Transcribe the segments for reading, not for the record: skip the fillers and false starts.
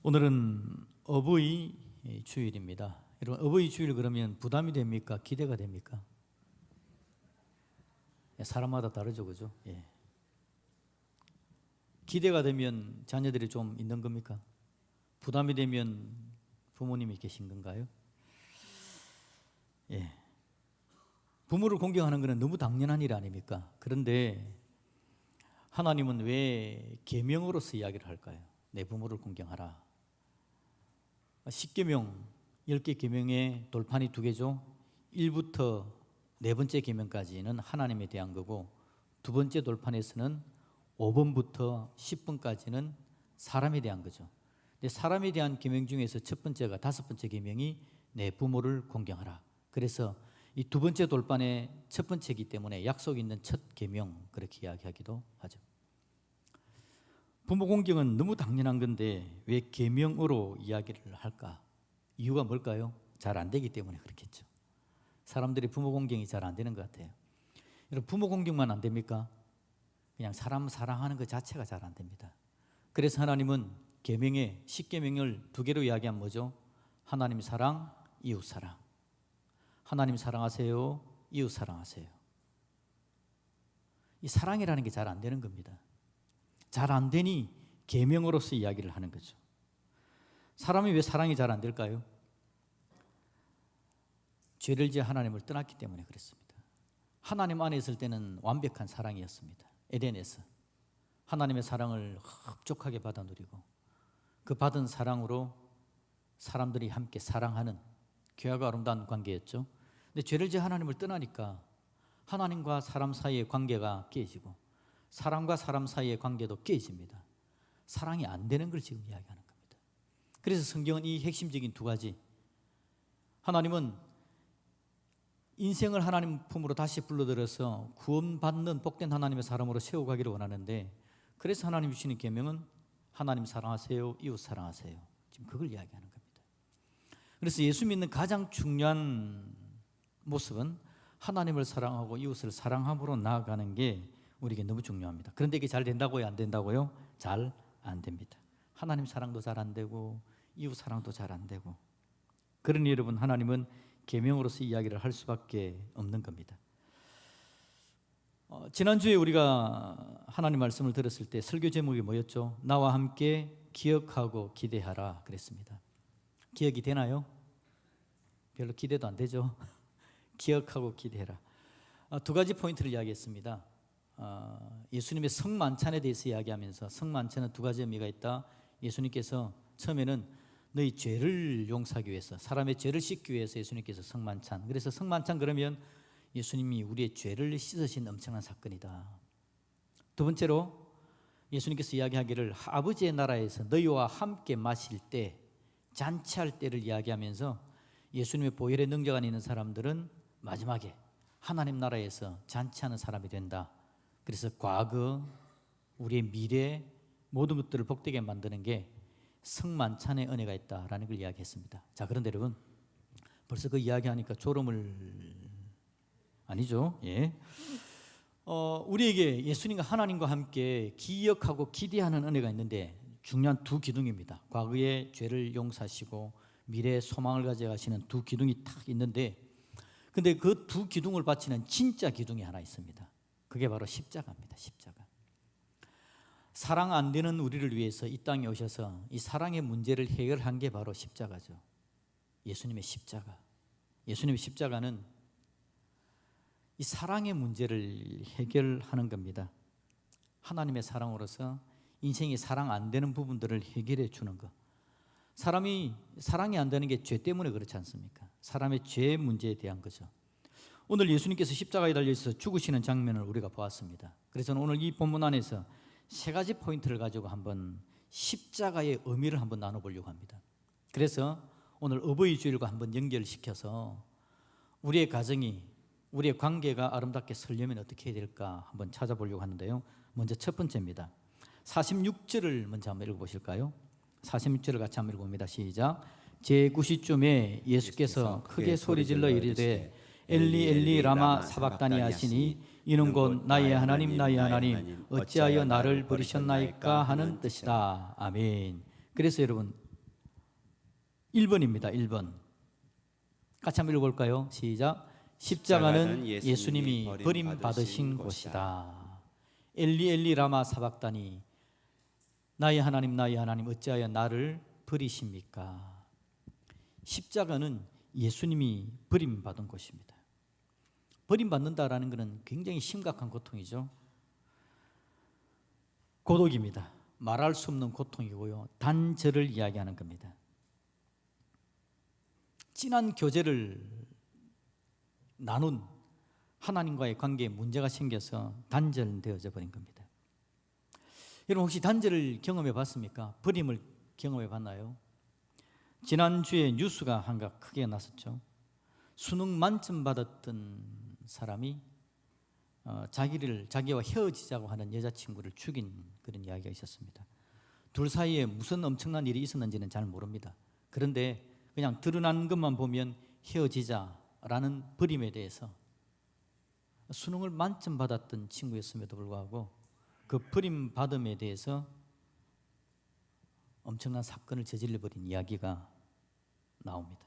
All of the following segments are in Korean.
오늘은 어버이 주일입니다. 여러분, 어버이 주일 그러면 부담이 됩니까? 기대가 됩니까? 사람마다 다르죠, 그죠? 예. 기대가 되면 자녀들이 좀 있는 겁니까? 부담이 되면 부모님이 계신 건가요? 예. 부모를 공경하는 것은 너무 당연한 일 아닙니까? 그런데 하나님은 왜 계명으로서 이야기를 할까요? 내 부모를 공경하라. 10계명, 10개 계명의 돌판이 2개죠. 1부터 4번째 계명까지는 하나님에 대한 거고, 2번째 돌판에서는 5번부터 10번까지는 사람에 대한 거죠. 근데 사람에 대한 계명 중에서 첫 번째가 5번째 계명이 내 부모를 공경하라. 그래서 이 2번째 돌판의 첫 번째이기 때문에 약속 있는 첫 계명, 그렇게 이야기하기도 하죠. 부모 공경은 너무 당연한 건데 왜 계명으로 이야기를 할까? 이유가 뭘까요? 잘 안 되기 때문에 그렇겠죠. 사람들이 부모 공경이 잘 안 되는 것 같아요. 여러분, 부모 공경만 안 됩니까? 그냥 사람 사랑하는 것 자체가 잘 안 됩니다. 그래서 하나님은 계명에 10계명을 2개로 이야기하면 뭐죠? 하나님 사랑, 이웃 사랑. 하나님 사랑하세요, 이웃 사랑하세요. 이 사랑이라는 게 잘 안 되는 겁니다. 잘 안 되니 계명으로서 이야기를 하는 거죠. 사람이 왜 사랑이 잘 안 될까요? 죄를 지어 하나님을 떠났기 때문에 그렇습니다. 하나님 안에 있을 때는 완벽한 사랑이었습니다. 에덴에서 하나님의 사랑을 흡족하게 받아 누리고, 그 받은 사랑으로 사람들이 함께 사랑하는 귀하고 아름다운 관계였죠. 근데 죄를 지어 하나님을 떠나니까 하나님과 사람 사이의 관계가 깨지고 사람과 사람 사이의 관계도 깨집니다. 사랑이 안 되는 걸 지금 이야기하는 겁니다. 그래서 성경은 이 핵심적인 2가지, 하나님은 인생을 하나님 품으로 다시 불러들여서 구원받는 복된 하나님의 사람으로 세워가기를 원하는데, 그래서 하나님 주시는 계명은 하나님 사랑하세요, 이웃 사랑하세요. 지금 그걸 이야기하는 겁니다. 그래서 예수 믿는 가장 중요한 모습은 하나님을 사랑하고 이웃을 사랑함으로 나아가는 게 우리에게 너무 중요합니다. 그런데 이게 잘 된다고요? 안 된다고요? 잘 안 됩니다. 하나님 사랑도 잘 안 되고 이웃 사랑도 잘 안 되고, 그러니 여러분, 하나님은 계명으로서 이야기를 할 수밖에 없는 겁니다. 지난주에 우리가 하나님 말씀을 들었을 때 설교 제목이 뭐였죠? 나와 함께 기억하고 기대하라 그랬습니다. 기억이 되나요? 별로 기대도 안 되죠. 기억하고 기대해라. 2가지 포인트를 이야기했습니다. 예수님의 성만찬에 대해서 이야기하면서, 성만찬은 2가지 의미가 있다. 예수님께서 처음에는 너희 죄를 용서하기 위해서, 사람의 죄를 씻기 위해서 예수님께서 성만찬, 그래서 성만찬 그러면 예수님이 우리의 죄를 씻으신 엄청난 사건이다. 2번째로 예수님께서 이야기하기를 아버지의 나라에서 너희와 함께 마실 때, 잔치할 때를 이야기하면서 예수님의 보혈의 능력 안에 있는 사람들은 마지막에 하나님 나라에서 잔치하는 사람이 된다. 그래서 과거, 우리의 미래, 모든 것들을 복되게 만드는 게 성만찬의 은혜가 있다라는 걸 이야기했습니다. 자, 그런데 여러분, 벌써 그 이야기하니까 졸음을, 아니죠? 예. 우리에게 예수님과 하나님과 함께 기억하고 기대하는 은혜가 있는데 중요한 2 기둥입니다. 과거의 죄를 용서하시고 미래의 소망을 가져가시는 2 기둥이 딱 있는데, 근데 그 2 기둥을 바치는 진짜 기둥이 하나 있습니다. 그게 바로 십자가입니다. 십자가. 사랑 안 되는 우리를 위해서 이 땅에 오셔서 이 사랑의 문제를 해결한 게 바로 십자가죠. 예수님의 십자가. 예수님의 십자가는 이 사랑의 문제를 해결하는 겁니다. 하나님의 사랑으로서 인생이 사랑 안 되는 부분들을 해결해 주는 것. 사람이 사랑이 안 되는 게 죄 때문에 그렇지 않습니까? 사람의 죄 문제에 대한 거죠. 오늘 예수님께서 십자가에 달려서 죽으시는 장면을 우리가 보았습니다. 그래서 오늘 이 본문 안에서 3가지 포인트를 가지고 한번 십자가의 의미를 한번 나눠보려고 합니다. 그래서 오늘 어버이 주일과 한번 연결시켜서 우리의 가정이, 우리의 관계가 아름답게 서려면 어떻게 해야 될까 한번 찾아보려고 하는데요. 먼저 첫 번째입니다. 46절을 먼저 한번 읽어보실까요? 46절을 같이 한번 읽어봅니다. 시작. 제9시쯤에 예수께서 크게 소리질러 이르되 엘리 엘리 라마 사박다니 하시니 이는 곧 나의 하나님 나의 하나님 어찌하여 나를 버리셨나이까 하는 뜻이다. 아멘. 그래서 여러분, 1번입니다. 1번. 같이 한번 읽어볼까요? 시작. 십자가는 예수님이 버림받으신 곳이다. 엘리 엘리 라마 사박다니, 나의 하나님 나의 하나님 어찌하여 나를 버리십니까? 십자가는 예수님이 버림받은 곳입니다. 버림받는다라는 것은 굉장히 심각한 고통이죠. 고독입니다. 말할 수 없는 고통이고요, 단절을 이야기하는 겁니다. 진한 교제를 나눈 하나님과의 관계에 문제가 생겨서 단절되어져 버린 겁니다. 여러분 혹시 단절을 경험해 봤습니까? 버림을 경험해 봤나요? 지난주에 뉴스가 한가 크게 났었죠. 수능 만점 받았던 사람이 자기와 헤어지자고 하는 여자친구를 죽인 그런 이야기가 있었습니다. 둘 사이에 무슨 엄청난 일이 있었는지는 잘 모릅니다. 그런데 그냥 드러난 것만 보면 헤어지자라는 버림에 대해서, 수능을 만점 받았던 친구였음에도 불구하고 그 버림받음에 대해서 엄청난 사건을 저질러버린 이야기가 나옵니다.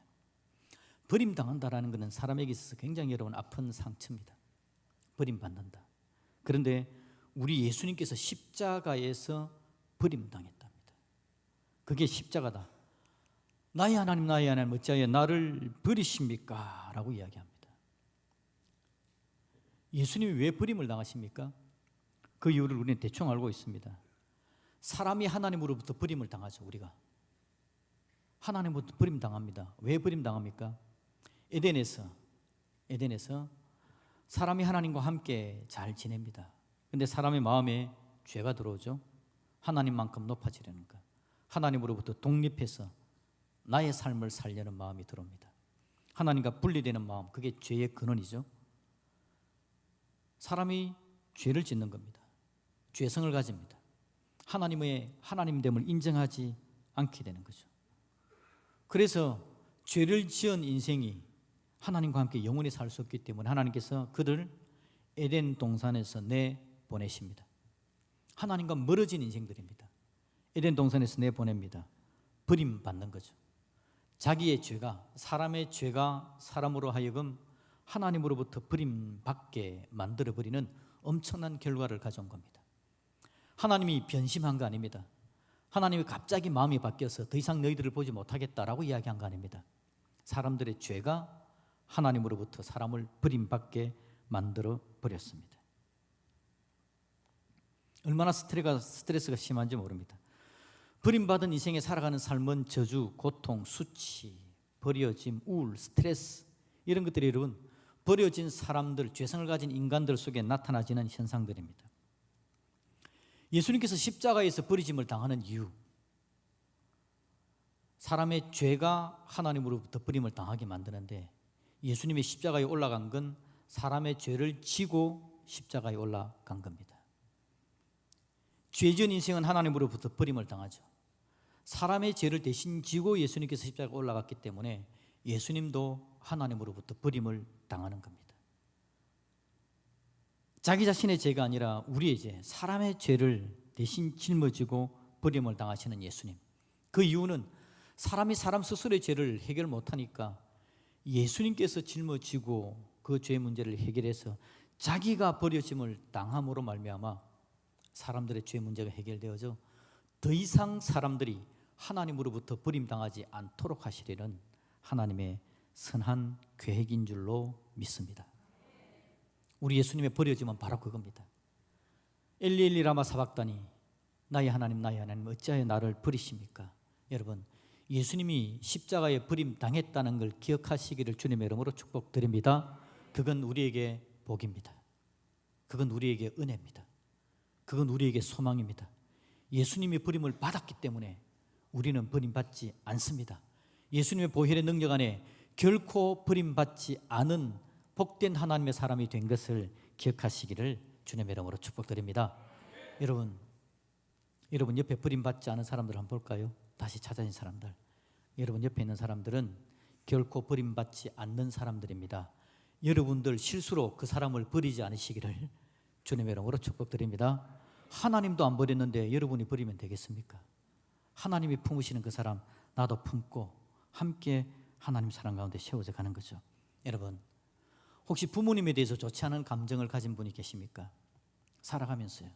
버림당한다라는 것은 사람에게 있어서 굉장히 여러분 아픈 상처입니다. 버림받는다. 그런데 우리 예수님께서 십자가에서 버림당했답니다. 그게 십자가다. 나의 하나님 나의 하나님 어찌하여 나를 버리십니까? 라고 이야기합니다. 예수님이 왜 버림을 당하십니까? 그 이유를 우리는 대충 알고 있습니다. 사람이 하나님으로부터 버림을 당하죠. 우리가 하나님으로부터 버림당합니다. 왜 버림당합니까? 에덴에서 사람이 하나님과 함께 잘 지냅니다. 그런데 사람의 마음에 죄가 들어오죠. 하나님만큼 높아지려는 것, 하나님으로부터 독립해서 나의 삶을 살려는 마음이 들어옵니다. 하나님과 분리되는 마음, 그게 죄의 근원이죠. 사람이 죄를 짓는 겁니다. 죄성을 가집니다. 하나님의 하나님됨을 인정하지 않게 되는 거죠. 그래서 죄를 지은 인생이 하나님과 함께 영원히 살 수 없기 때문에 하나님께서 그들을 에덴 동산에서 내보내십니다. 하나님과 멀어진 인생들입니다. 에덴 동산에서 내보냅니다. 버림받는 거죠. 자기의 죄가, 사람의 죄가 사람으로 하여금 하나님으로부터 버림받게 만들어버리는 엄청난 결과를 가져온 겁니다. 하나님이 변심한 거 아닙니다. 하나님이 갑자기 마음이 바뀌어서 더 이상 너희들을 보지 못하겠다라고 이야기한 거 아닙니다. 사람들의 죄가 하나님으로부터 사람을 버림받게 만들어 버렸습니다. 얼마나 스트레스가 심한지 모릅니다. 버림받은 인생에 살아가는 삶은 저주, 고통, 수치, 버려짐, 우울, 스트레스, 이런 것들이 여러분 버려진 사람들, 죄성을 가진 인간들 속에 나타나지는 현상들입니다. 예수님께서 십자가에서 버리짐을 당하는 이유, 사람의 죄가 하나님으로부터 버림을 당하게 만드는데, 예수님이 십자가에 올라간 건 사람의 죄를 지고 십자가에 올라간 겁니다. 죄 지은 인생은 하나님으로부터 버림을 당하죠. 사람의 죄를 대신 지고 예수님께서 십자가에 올라갔기 때문에 예수님도 하나님으로부터 버림을 당하는 겁니다. 자기 자신의 죄가 아니라 우리의 죄, 사람의 죄를 대신 짊어지고 버림을 당하시는 예수님. 그 이유는 사람이 사람 스스로의 죄를 해결 못하니까 예수님께서 짊어지고 그 죄 문제를 해결해서 자기가 버려짐을 당함으로 말미암아 사람들의 죄 문제가 해결되어져 더 이상 사람들이 하나님으로부터 버림당하지 않도록 하시려는 하나님의 선한 계획인 줄로 믿습니다. 우리 예수님의 버려짐은 바로 그겁니다. 엘리 엘리 라마 사박다니, 나의 하나님 나의 하나님 어찌하여 나를 버리십니까? 여러분, 예수님이 십자가에 버림당했다는 걸 기억하시기를 주님의 이름으로 축복드립니다. 그건 우리에게 복입니다. 그건 우리에게 은혜입니다. 그건 우리에게 소망입니다. 예수님이 버림을 받았기 때문에 우리는 버림받지 않습니다. 예수님의 보혈의 능력 안에 결코 버림받지 않은 복된 하나님의 사람이 된 것을 기억하시기를 주님의 이름으로 축복드립니다. 여러분 옆에 버림받지 않은 사람들 한번 볼까요? 다시 찾아진 사람들. 여러분 옆에 있는 사람들은 결코 버림받지 않는 사람들입니다. 여러분들 실수로 그 사람을 버리지 않으시기를 주님의 이름으로 축복드립니다. 하나님도 안 버렸는데 여러분이 버리면 되겠습니까? 하나님이 품으시는 그 사람 나도 품고 함께 하나님 사랑 가운데 세워져 가는 거죠. 여러분, 혹시 부모님에 대해서 좋지 않은 감정을 가진 분이 계십니까? 살아가면서요.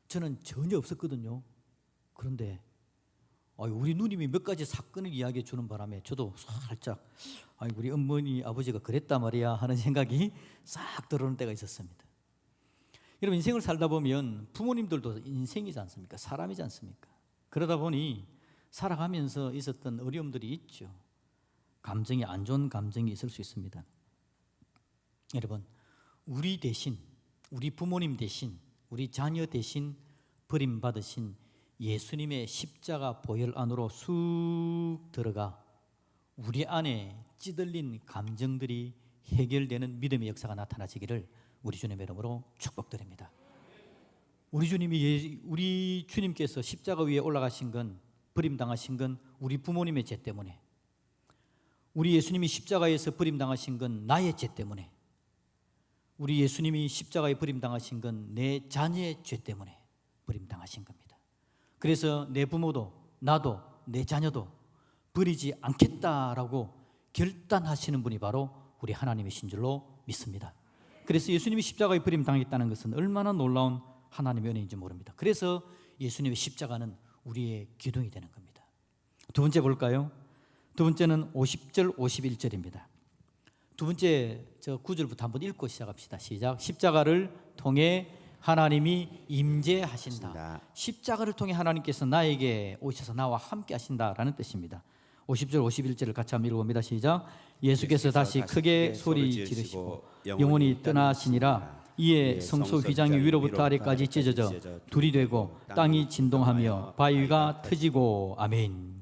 저는 전혀 없었거든요. 그런데 우리 누님이 몇 가지 사건을 이야기해 주는 바람에 저도 살짝 우리 어머니 아버지가 그랬단 말이야 하는 생각이 싹 들어오는 때가 있었습니다. 여러분, 인생을 살다 보면 부모님들도 인생이지 않습니까? 사람이지 않습니까? 그러다 보니 살아가면서 있었던 어려움들이 있죠. 감정이 안 좋은 감정이 있을 수 있습니다. 여러분, 우리 대신, 우리 부모님 대신, 우리 자녀 대신 버림받으신 예수님의 십자가 보혈 안으로 쑥 들어가 우리 안에 찌들린 감정들이 해결되는 믿음의 역사가 나타나시기를 우리 주님의 이름으로 축복드립니다. 우리 주님께서 십자가 위에 올라가신 건, 버림당하신 건 우리 부모님의 죄 때문에, 우리 예수님이 십자가에서 버림당하신 건 나의 죄 때문에, 우리 예수님이 십자가에 버림당하신 건 내 자녀의 죄 때문에 버림당하신 겁니다. 그래서 내 부모도 나도 내 자녀도 버리지 않겠다라고 결단하시는 분이 바로 우리 하나님이신 줄로 믿습니다. 그래서 예수님이 십자가에 버림당했다는 것은 얼마나 놀라운 하나님의 은혜인지 모릅니다. 그래서 예수님의 십자가는 우리의 기둥이 되는 겁니다. 두 번째 볼까요? 두 번째는 50절 51절입니다. 두 번째 저 9절부터 한번 읽고 시작합시다. 시작. 십자가를 통해 하나님이 임재하신다. 십자가를 통해 하나님께서 나에게 오셔서 나와 함께 하신다라는 뜻입니다. 50절 51절을 같이 한번 읽어봅니다. 시작. 예수께서 다시 크게 소리 지르시고 영원히 떠나시니라. 이에 성소 휘장이 위로부터 아래까지 찢어져 둘이 되고 땅이 진동하며 바위가 터지고. 아멘.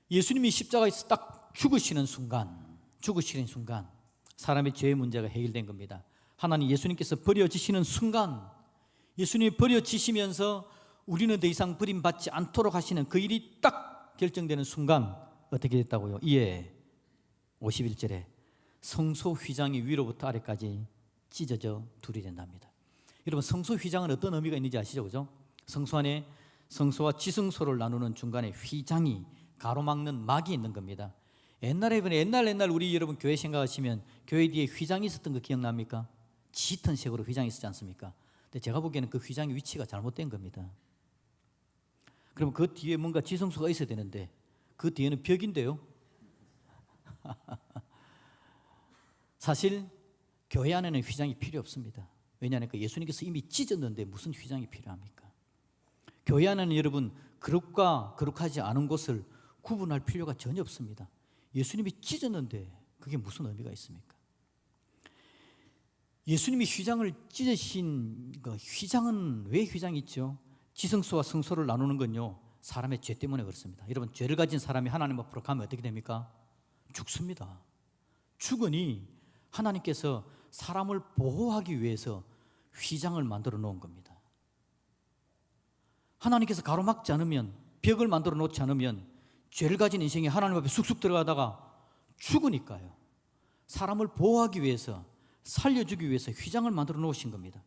예수님이 십자가에서 딱 죽으시는 순간 사람의 죄의 문제가 해결된 겁니다. 하나님 예수님께서 버려지시는 순간, 예수님이 버려지시면서 우리는 더 이상 버림받지 않도록 하시는 그 일이 딱 결정되는 순간 어떻게 됐다고요? 이에 51절에 성소 휘장이 위로부터 아래까지 찢어져 둘이 된답니다. 여러분, 성소 휘장은 어떤 의미가 있는지 아시죠? 그죠? 성소 안에 성소와 지성소를 나누는 중간에 휘장이 가로막는 막이 있는 겁니다. 옛날 우리 여러분 교회 생각하시면 교회 뒤에 휘장이 있었던 거 기억납니까? 짙은 색으로 휘장이 있었지 않습니까? 근데 제가 보기에는 그 휘장의 위치가 잘못된 겁니다. 그럼 그 뒤에 뭔가 지성소가 있어야 되는데 그 뒤에는 벽인데요. 사실 교회 안에는 휘장이 필요 없습니다. 왜냐하니까 예수님께서 이미 찢었는데 무슨 휘장이 필요합니까? 교회 안에는 여러분 거룩과 거룩하지 않은 곳을 구분할 필요가 전혀 없습니다. 예수님이 찢었는데 그게 무슨 의미가 있습니까? 예수님이 휘장을 찢으신 휘장은 왜 휘장이 있죠? 지성소와 성소를 나누는 건요, 사람의 죄 때문에 그렇습니다. 여러분, 죄를 가진 사람이 하나님 앞으로 가면 어떻게 됩니까? 죽습니다. 죽으니 하나님께서 사람을 보호하기 위해서 휘장을 만들어 놓은 겁니다. 하나님께서 가로막지 않으면, 벽을 만들어 놓지 않으면 죄를 가진 인생이 하나님 앞에 쑥쑥 들어가다가 죽으니까요. 사람을 보호하기 위해서, 살려주기 위해서 휘장을 만들어 놓으신 겁니다.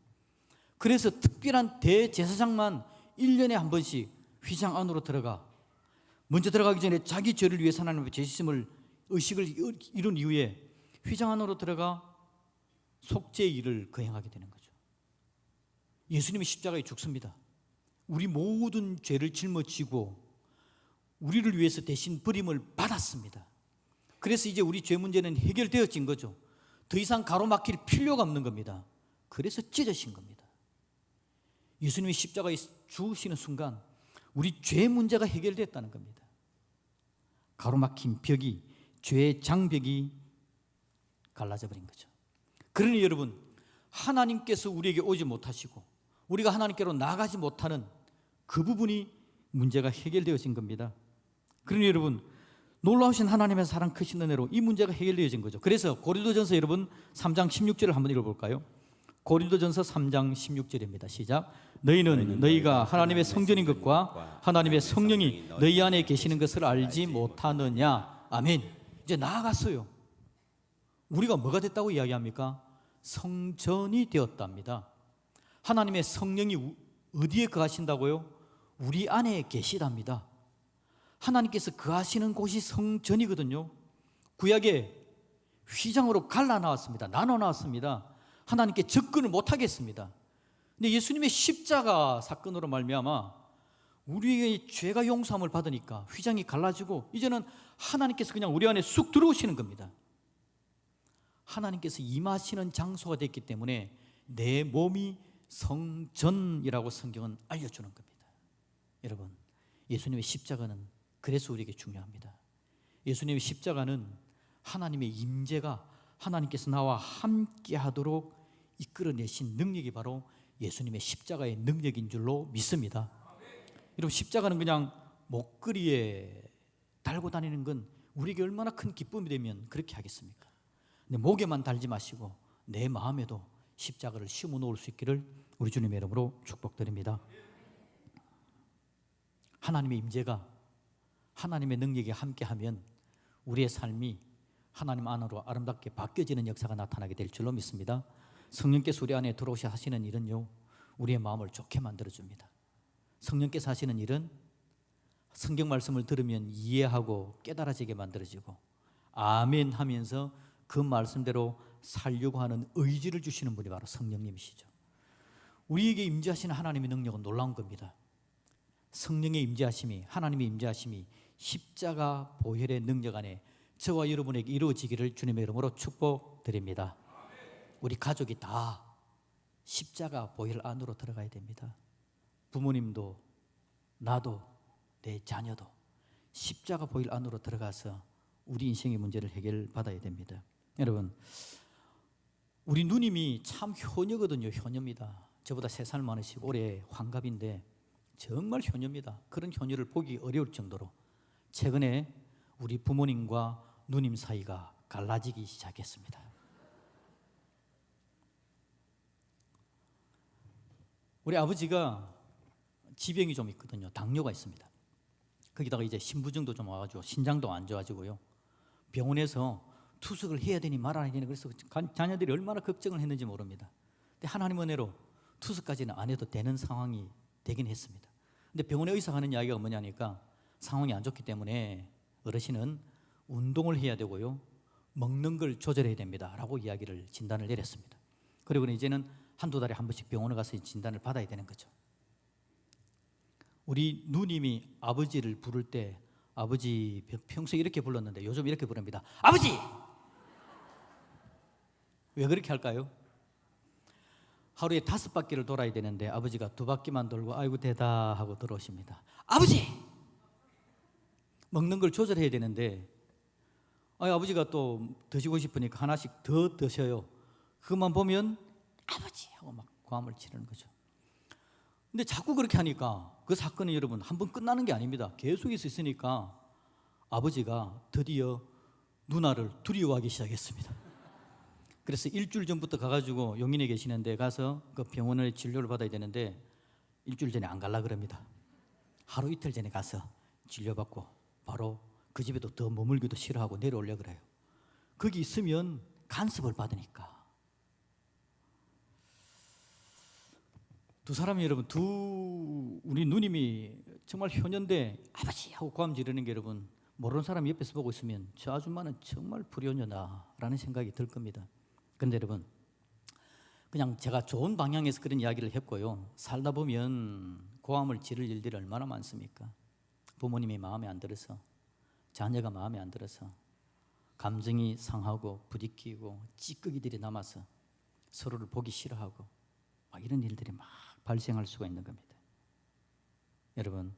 그래서 특별한 대제사장만 1년에 한 번씩 휘장 안으로 들어가, 먼저 들어가기 전에 자기 죄를 위해서 하나님 앞에 죄짓음을 의식을 이룬 이후에 휘장 안으로 들어가 속죄의 일을 거행하게 되는 거죠. 예수님이 십자가에 죽습니다. 우리 모든 죄를 짊어지고 우리를 위해서 대신 버림을 받았습니다. 그래서 이제 우리 죄 문제는 해결되어진 거죠. 더 이상 가로막힐 필요가 없는 겁니다. 그래서 찢어진 겁니다. 예수님이 십자가에 죽으시는 순간 우리 죄 문제가 해결됐다는 겁니다. 가로막힌 벽이, 죄의 장벽이 갈라져 버린 거죠. 그러니 여러분, 하나님께서 우리에게 오지 못하시고 우리가 하나님께로 나가지 못하는 그 부분이 문제가 해결되어진 겁니다. 그러니 여러분, 놀라우신 하나님의 사랑 크신 은혜로 이 문제가 해결되어진 거죠. 그래서 고린도전서 여러분 3장 16절을 한번 읽어볼까요? 고린도전서 3장 16절입니다. 시작. 너희는 너희가 하나님의 성전인 것과 하나님의 성령이 너희 안에 계시는 것을 알지 못하느냐. 아멘. 이제 나아갔어요. 우리가 뭐가 됐다고 이야기합니까? 성전이 되었답니다. 하나님의 성령이 어디에 거하신다고요? 우리 안에 계시답니다. 하나님께서 거하시는 곳이 성전이거든요. 구약에 휘장으로 갈라 나왔습니다. 나눠 나왔습니다. 하나님께 접근을 못 하겠습니다. 근데 예수님의 십자가 사건으로 말미암아 우리의 죄가 용서함을 받으니까 휘장이 갈라지고 이제는 하나님께서 그냥 우리 안에 쑥 들어오시는 겁니다. 하나님께서 임하시는 장소가 됐기 때문에 내 몸이 성전이라고 성경은 알려주는 겁니다. 여러분, 예수님의 십자가는 그래서 우리에게 중요합니다. 예수님의 십자가는 하나님의 임재가 하나님께서 나와 함께 하도록 이끌어내신 능력이 바로 예수님의 십자가의 능력인 줄로 믿습니다. 여러분, 십자가는 그냥 목걸이에 달고 다니는 건 우리에게 얼마나 큰 기쁨이 되면 그렇게 하겠습니까? 근데 목에만 달지 마시고 내 마음에도 십자가를 심어 놓을 수 있기를 우리 주님의 이름으로 축복드립니다. 하나님의 임재가, 하나님의 능력이 함께하면 우리의 삶이 하나님 안으로 아름답게 바뀌어지는 역사가 나타나게 될 줄로 믿습니다. 성령께서 우리 안에 들어오셔 하시는 일은요, 우리의 마음을 좋게 만들어줍니다. 성령께서 하시는 일은 성경 말씀을 들으면 이해하고 깨달아지게 만들어지고 아멘 하면서 그 말씀대로 살려고 하는 의지를 주시는 분이 바로 성령님이시죠. 우리에게 임재하시는 하나님의 능력은 놀라운 겁니다. 성령의 임재하심이, 하나님의 임재하심이 십자가 보혈의 능력 안에 저와 여러분에게 이루어지기를 주님의 이름으로 축복드립니다. 우리 가족이 다 십자가 보혈 안으로 들어가야 됩니다. 부모님도, 나도, 내 자녀도 십자가 보혈 안으로 들어가서 우리 인생의 문제를 해결받아야 됩니다. 여러분, 우리 누님이 참 효녀거든요. 효녀입니다. 저보다 3살 많으시고 올해 환갑인데 정말 효녀입니다. 그런 효녀를 보기 어려울 정도로 최근에 우리 부모님과 누님 사이가 갈라지기 시작했습니다. 우리 아버지가 지병이 좀 있거든요. 당뇨가 있습니다. 거기다가 이제 신부증도 좀 와가지고 신장도 안 좋아지고요. 병원에서 투석을 해야 되니 말아야 되니 그래서 자녀들이 얼마나 걱정을 했는지 모릅니다. 근데 하나님 은혜로 투석까지는 안 해도 되는 상황이 되긴 했습니다. 근데 병원의 의사가 하는 이야기가 뭐냐니까 상황이 안 좋기 때문에 어르신은 운동을 해야 되고요, 먹는 걸 조절해야 됩니다 라고 이야기를 진단을 내렸습니다. 그리고 이제는 한두 달에 한 번씩 병원에 가서 진단을 받아야 되는 거죠. 우리 누님이 아버지를 부를 때 아버지 평소에 이렇게 불렀는데 요즘 이렇게 부릅니다. 아버지! 왜 그렇게 할까요? 하루에 5바퀴를 돌아야 되는데 아버지가 2바퀴만 돌고 아이고 되다 하고 들어오십니다. 아버지! 먹는 걸 조절해야 되는데 아버지가 또 드시고 싶으니까 하나씩 더 드셔요. 그것만 보면 아버지! 하고 막 고함을 치르는 거죠. 근데 자꾸 그렇게 하니까 그 사건이 여러분 한 번 끝나는 게 아닙니다. 계속 있으니까 아버지가 드디어 누나를 두려워하기 시작했습니다. 그래서 일주일 전부터 가가지고 용인에 계시는데 가서 그 병원에 진료를 받아야 되는데 일주일 전에 안 갈라 그럽니다. 하루 이틀 전에 가서 진료받고 바로 그 집에도 더 머물기도 싫어하고 내려오려 그래요. 거기 있으면 간섭을 받으니까. 두 사람이 여러분, 우리 누님이 정말 효녀인데 아버지 하고 고함 지르는 게 여러분 모르는 사람이 옆에서 보고 있으면 저 아줌마는 정말 불효녀다라는 생각이 들 겁니다. 그런데 여러분, 그냥 제가 좋은 방향에서 그런 이야기를 했고요, 살다 보면 고함을 지를 일들이 얼마나 많습니까? 부모님이 마음에 안 들어서, 자녀가 마음에 안 들어서 감정이 상하고 부딪히고 찌꺼기들이 남아서 서로를 보기 싫어하고 막 이런 일들이 막 발생할 수가 있는 겁니다. 여러분,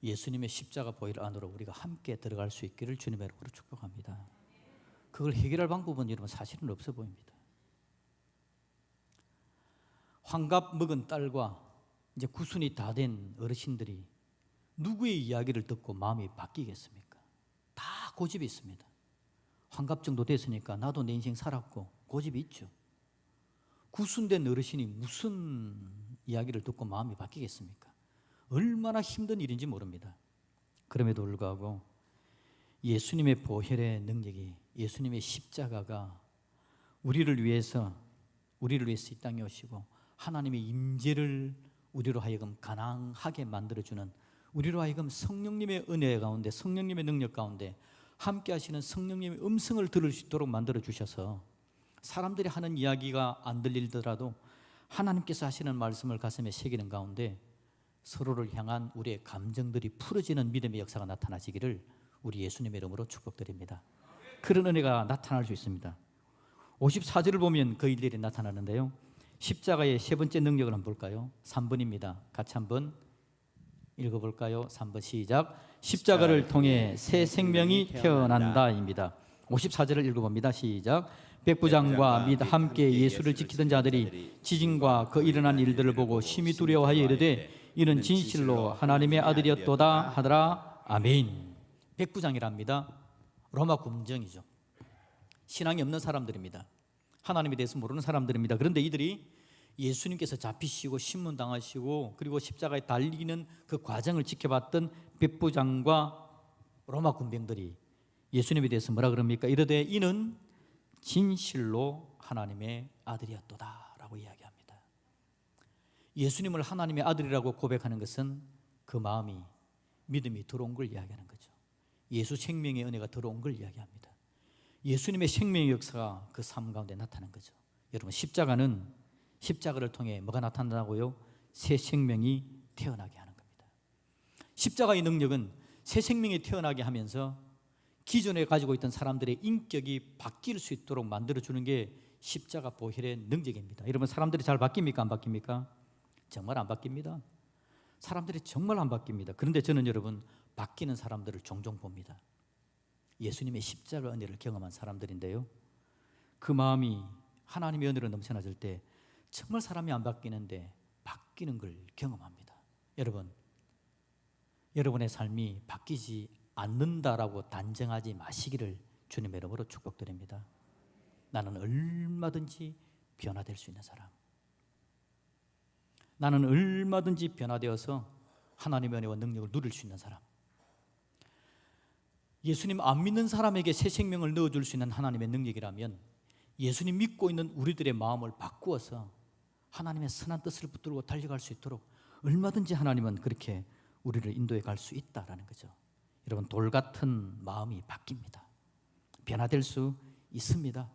예수님의 십자가 보혈 안으로 우리가 함께 들어갈 수 있기를 주님의 이름으로 축복합니다. 그걸 해결할 방법은 여러분 사실은 없어 보입니다. 환갑 먹은 딸과 이제 구순이 다 된 어르신들이 누구의 이야기를 듣고 마음이 바뀌겠습니까? 다 고집이 있습니다. 환갑 정도 됐으니까 나도 내 인생 살았고 고집이 있죠. 구순된 어르신이 무슨 이야기를 듣고 마음이 바뀌겠습니까? 얼마나 힘든 일인지 모릅니다. 그럼에도 불구하고 예수님의 보혈의 능력이, 예수님의 십자가가 우리를 위해서 이 땅에 오시고 하나님의 임재를 우리로 하여금 가능하게 만들어주는 우리로 하여금 성령님의 은혜 가운데, 성령님의 능력 가운데 함께 하시는 성령님의 음성을 들을 수 있도록 만들어 주셔서 사람들이 하는 이야기가 안 들리더라도 하나님께서 하시는 말씀을 가슴에 새기는 가운데 서로를 향한 우리의 감정들이 풀어지는 믿음의 역사가 나타나시기를 우리 예수님의 이름으로 축복드립니다. 그런 은혜가 나타날 수 있습니다. 54절을 보면 그 일들이 나타나는데요, 십자가의 세 번째 능력을 한번 볼까요? 3번입니다. 같이 한번 읽어볼까요? 3번 시작. 십자가를 통해 새 생명이 태어난다입니다. 54절을 읽어봅니다. 시작. 백부장과 및 함께 예수를 지키던 자들이 지진과 그 일어난 일들을 보고 심히 두려워하여 이르되 이는 진실로 하나님의 아들이었도다 하더라. 아멘. 백부장이랍니다. 로마 군정이죠. 신앙이 없는 사람들입니다. 하나님에 대해서 모르는 사람들입니다. 그런데 이들이 예수님께서 잡히시고 신문당하시고 그리고 십자가에 달리는 그 과정을 지켜봤던 백부장과 로마 군병들이 예수님에 대해서 뭐라 그럽니까? 이르되 이는 진실로 하나님의 아들이었도다 라고 이야기합니다. 예수님을 하나님의 아들이라고 고백하는 것은 그 마음이, 믿음이 들어온 걸 이야기하는 거죠. 예수 생명의 은혜가 들어온 걸 이야기합니다. 예수님의 생명의 역사가 그 삶 가운데 나타난 거죠. 여러분, 십자가를 통해 뭐가 나타난다고요? 새 생명이 태어나게 하는 겁니다. 십자가의 능력은 새 생명이 태어나게 하면서 기존에 가지고 있던 사람들의 인격이 바뀔 수 있도록 만들어주는 게 십자가 보혈의 능력입니다. 여러분, 사람들이 잘 바뀝니까? 안 바뀝니까? 정말 안 바뀝니다. 사람들이 정말 안 바뀝니다. 그런데 저는 여러분, 바뀌는 사람들을 종종 봅니다. 예수님의 십자가 은혜를 경험한 사람들인데요, 그 마음이 하나님의 은혜로 넘쳐나질 때 정말 사람이 안 바뀌는데 바뀌는 걸 경험합니다. 여러분, 여러분의 삶이 바뀌지 않는다라고 단정하지 마시기를 주님의 이름으로 축복드립니다. 나는 얼마든지 변화될 수 있는 사람, 나는 얼마든지 변화되어서 하나님의 은혜와 능력을 누릴 수 있는 사람, 예수님 안 믿는 사람에게 새 생명을 넣어줄 수 있는 하나님의 능력이라면 예수님 믿고 있는 우리들의 마음을 바꾸어서 하나님의 선한 뜻을 붙들고 달려갈 수 있도록 얼마든지 하나님은 그렇게 우리를 인도해 갈 수 있다라는 거죠. 여러분, 돌 같은 마음이 바뀝니다. 변화될 수 있습니다.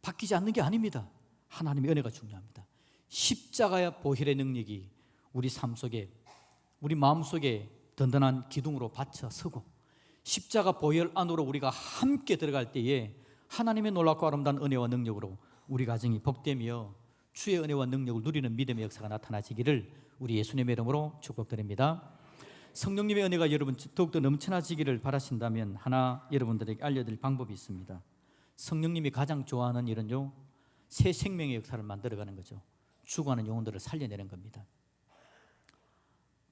바뀌지 않는 게 아닙니다. 하나님의 은혜가 중요합니다. 십자가의 보혈의 능력이 우리 삶 속에, 우리 마음 속에 든든한 기둥으로 받쳐 서고 십자가 보혈 안으로 우리가 함께 들어갈 때에 하나님의 놀랍고 아름다운 은혜와 능력으로 우리 가정이 복되며 주의 은혜와 능력을 누리는 믿음의 역사가 나타나시기를 우리 예수님의 이름으로 축복드립니다. 성령님의 은혜가 여러분 더욱더 넘쳐나지기를 바라신다면 하나 여러분들에게 알려드릴 방법이 있습니다. 성령님이 가장 좋아하는 일은요, 새 생명의 역사를 만들어가는 거죠. 죽어가는 영혼들을 살려내는 겁니다.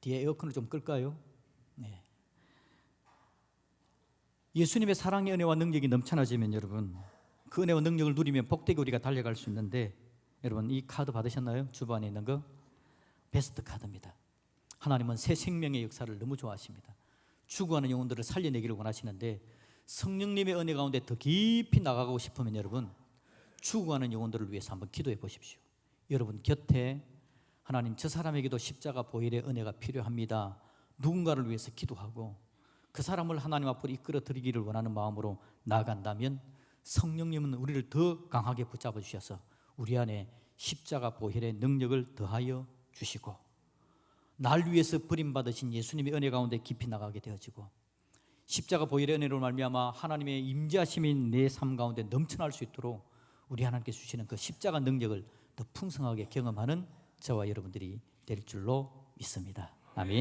뒤에 에어컨을 좀 끌까요? 네. 예수님의 사랑의 은혜와 능력이 넘쳐나지면 여러분, 그 은혜와 능력을 누리면 복되게 우리가 달려갈 수 있는데, 여러분 이 카드 받으셨나요? 주변에 있는 거 베스트 카드입니다. 하나님은 새 생명의 역사를 너무 좋아하십니다. 죽어가는 영혼들을 살려내기를 원하시는데 성령님의 은혜 가운데 더 깊이 나가고 싶으면 여러분, 죽어가는 영혼들을 위해서 한번 기도해 보십시오. 여러분 곁에 하나님, 저 사람에게도 십자가 보혈의 은혜가 필요합니다, 누군가를 위해서 기도하고 그 사람을 하나님 앞으로 이끌어 드리기를 원하는 마음으로 나아간다면 성령님은 우리를 더 강하게 붙잡아 주셔서 우리 안에 십자가 보혈의 능력을 더하여 주시고 날 위해서 버림받으신 예수님의 은혜 가운데 깊이 나가게 되어지고 십자가 보혈의 은혜로 말미암아 하나님의 임재하심이 내 삶 가운데 넘쳐날 수 있도록 우리 하나님께서 주시는 그 십자가 능력을 더 풍성하게 경험하는 저와 여러분들이 될 줄로 믿습니다. 아멘.